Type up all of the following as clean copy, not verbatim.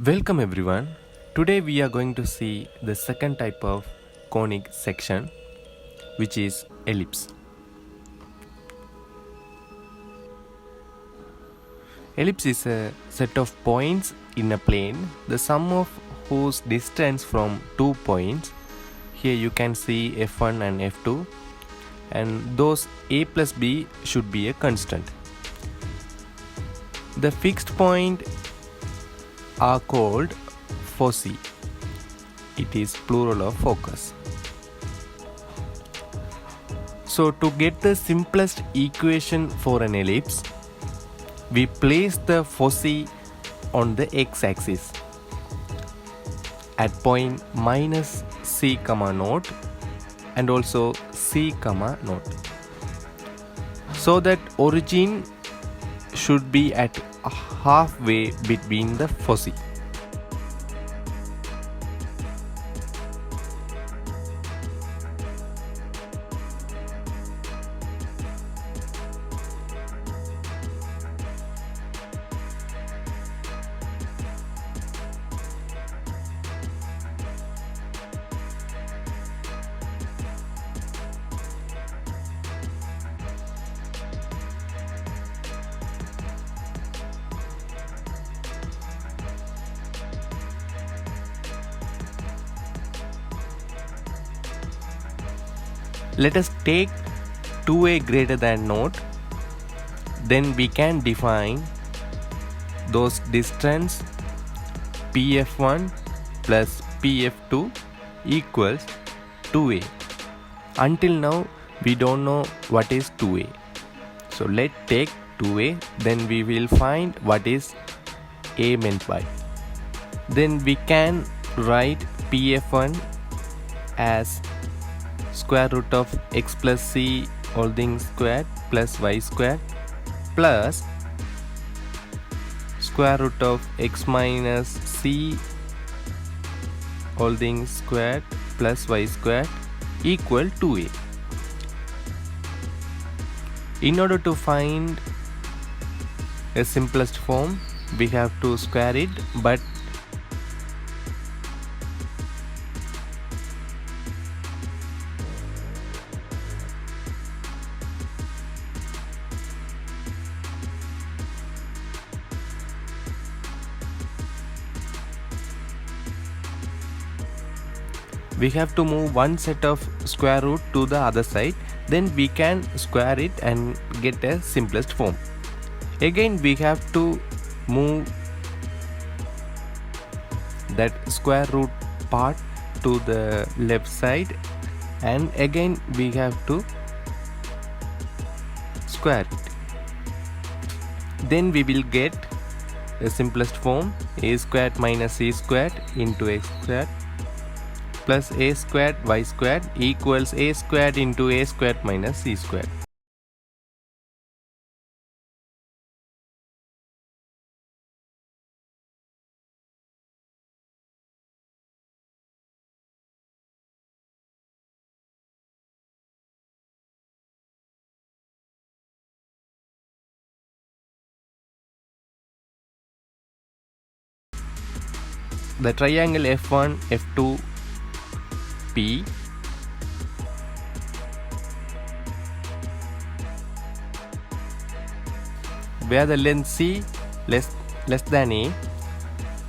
Welcome everyone. Today we are going to see the second type of conic section, which is ellipse. Ellipse is a set of points in a plane, the sum of whose distance from 2 points, here you can see f1 and f2, and those a plus b should be a constant. The fixed point are called foci. It is plural of focus. So to get the simplest equation for an ellipse, we place the foci on the x-axis at point minus c comma naught and also c comma naught, so that origin should be at halfway between the foci. Let us take 2a greater than naught, then we can define those distance pf1 plus pf2 equals 2a. Until now we don't know what is 2a. So let's take 2a, then we will find what is a meant by. Then we can write pf1 as square root of x plus c all things squared plus y squared plus square root of x minus c all things squared plus y squared equal 2a. In order to find a simplest form, we have to square it, but we have to move one set of square root to the other side, then we can square it and get a simplest form. Again we have to move that square root part to the left side, and again we have to square it. Then we will get the simplest form, a squared minus c squared into x squared plus a squared y squared equals a squared into a squared minus c squared. The triangle f1, f2, p where the length c less than a,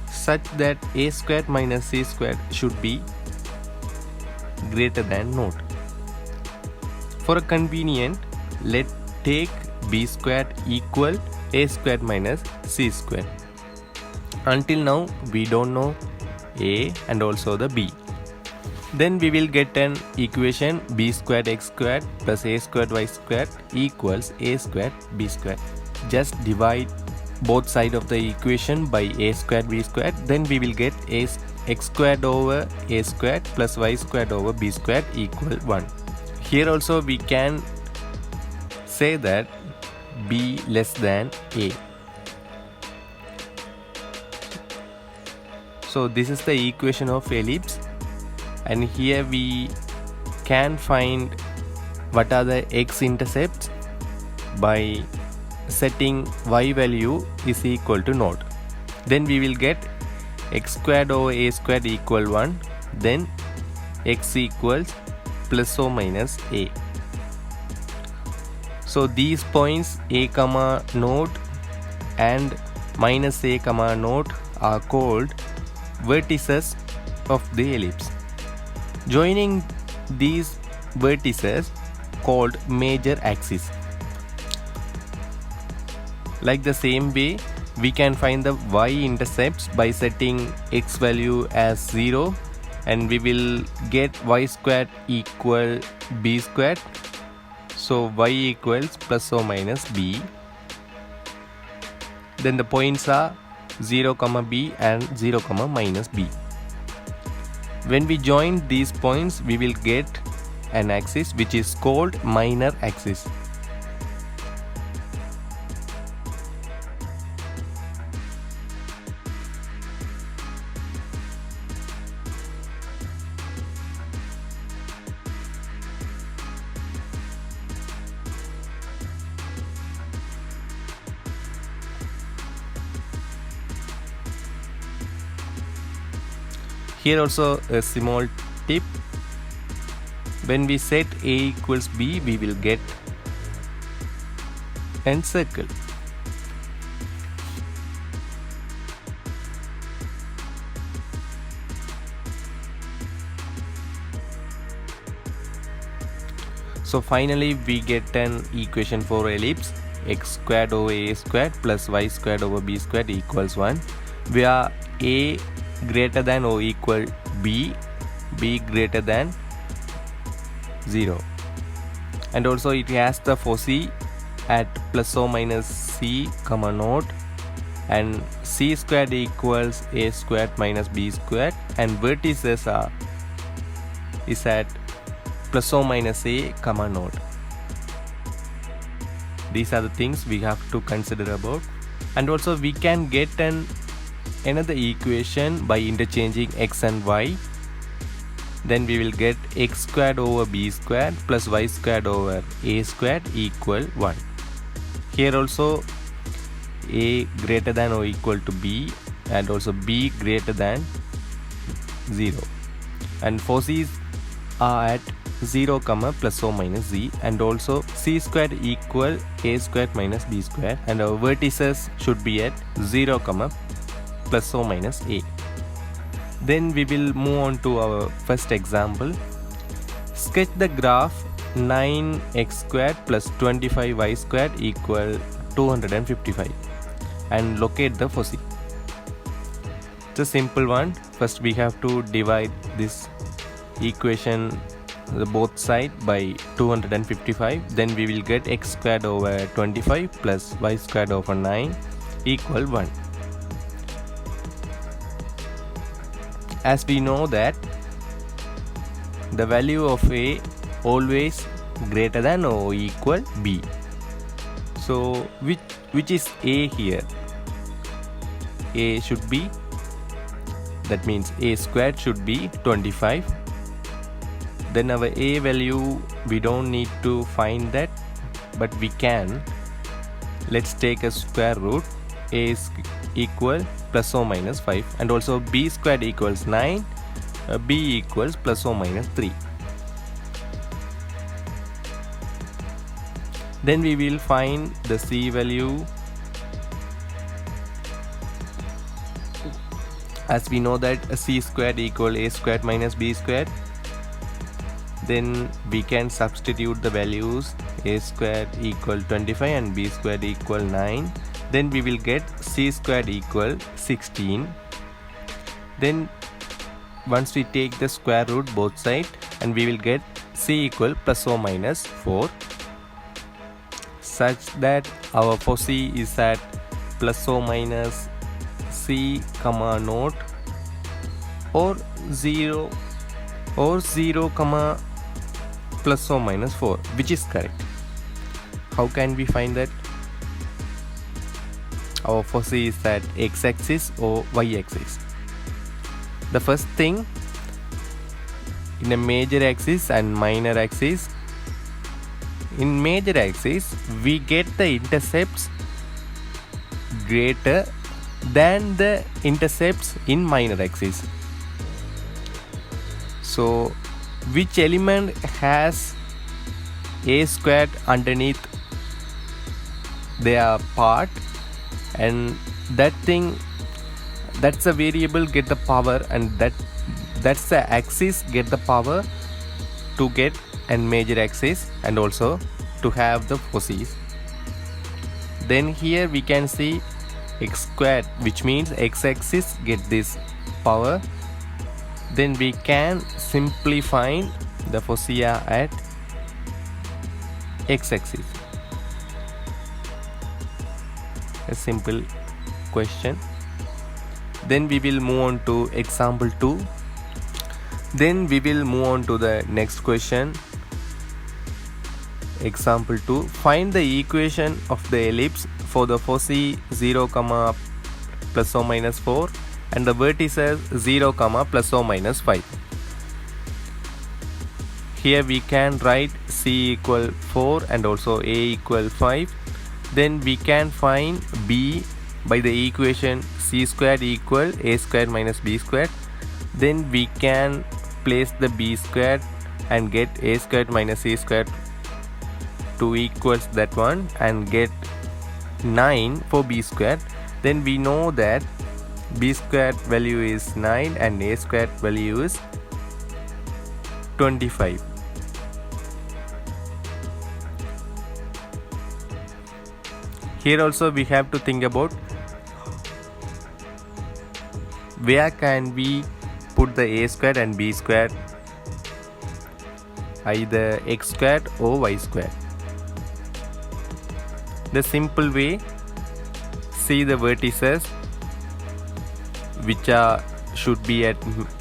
such that a squared minus c squared should be greater than naught. For a convenient, let's take b squared equal a squared minus c squared. Until now we don't know a and also the b. Then we will get an equation b squared x squared plus a squared y squared equals a squared b squared. Just divide both sides of the equation by a squared b squared, then we will get a x squared over a squared plus y squared over b squared equal 1. Here also we can say that b less than a. So this is the equation of ellipse, and here we can find what are the x-intercepts by setting y value is equal to naught. Then we will get x squared over a squared equal 1, then x equals plus or minus a. So these points a comma naught and minus a comma naught are called vertices of the ellipse. Joining these vertices called major axis. Like the same way, we can find the y-intercepts by setting x value as 0, and we will get y squared equal b squared. So y equals plus or minus b. Then the points are 0, b and 0, minus b. When we join these points, we will get an axis which is called minor axis. Here also a small tip. When we set a equals b, we will get an circle. So finally we get an equation for ellipse: x squared over a squared plus y squared over b squared equals 1, where a greater than or equal b, b greater than 0, and also it has the foci at plus or minus c comma naught, and c squared equals a squared minus b squared, and vertices is at plus or minus a comma naught. These are the things we have to consider about. And also we can get another equation by interchanging x and y. Then we will get x squared over b squared plus y squared over a squared equal 1. Here also a greater than or equal to b, and also b greater than 0, and focis are at 0, plus or minus z, and also c squared equal a squared minus b squared, and our vertices should be at 0, plus or minus a. Then we will move on to our first example. Sketch the graph 9x squared plus 25y squared equal 255 and locate the foci. It's a simple one. First we have to divide this equation both sides by 255. Then we will get x squared over 25 plus y squared over 9 equal 1. As we know that the value of a always greater than or equal b. So which is a here? A should be, that means a squared should be 25. Then our a value, we don't need to find that, but we can. Let's take a square root. A is equal plus or minus 5, and also b squared equals 9, b equals plus or minus 3. Then we will find the c value. As we know that c squared equal a squared minus b squared, then we can substitute the values a squared equal 25 and b squared equal 9. Then we will get c squared equal 16. Then once we take the square root both sides, and we will get c equal plus or minus 4, such that our foci is at plus or minus c comma naught or 0 comma plus or minus 4, which is correct. How can we find that? Our foci is at x-axis or y-axis. The first thing, in a major axis and minor axis, in major axis we get the intercepts greater than the intercepts in minor axis. So which element has a squared underneath their part, and that's a variable get the power, and that's the axis get the power to get a major axis and also to have the forces. Then here we can see x squared, which means x-axis get this power. Then we can simply find the forces at x-axis. A simple question. Then we will move on to example 2. Then we will move on to the next question. Example 2. Find the equation of the ellipse for the foci 0, plus or minus 4 and the vertices 0, plus or minus 5. Here we can write c equal 4 and also a equal 5. Then we can find b by the equation c squared equal a squared minus b squared. Then we can place the b squared and get a squared minus c squared to equals that one and get 9 for b squared. Then we know that b squared value is 9 and a squared value is 25. Here also we have to think about where can we put the a squared and b squared, either x squared or y squared. The simple way, see the vertices which should be at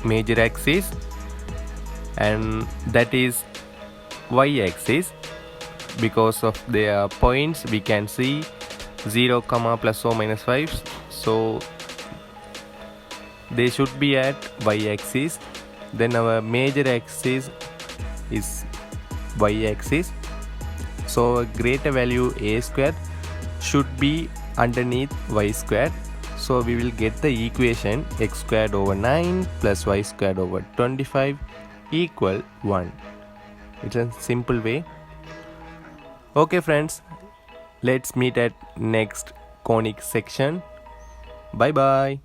major axis, and that is y axis. Because of their points we can see 0, plus or minus 5, so they should be at y axis. Then our major axis is y axis, so a greater value a squared should be underneath y squared. So we will get the equation x squared over 9 plus y squared over 25 equal 1. It's a simple way. Okay friends, let's meet at next conic section. Bye bye.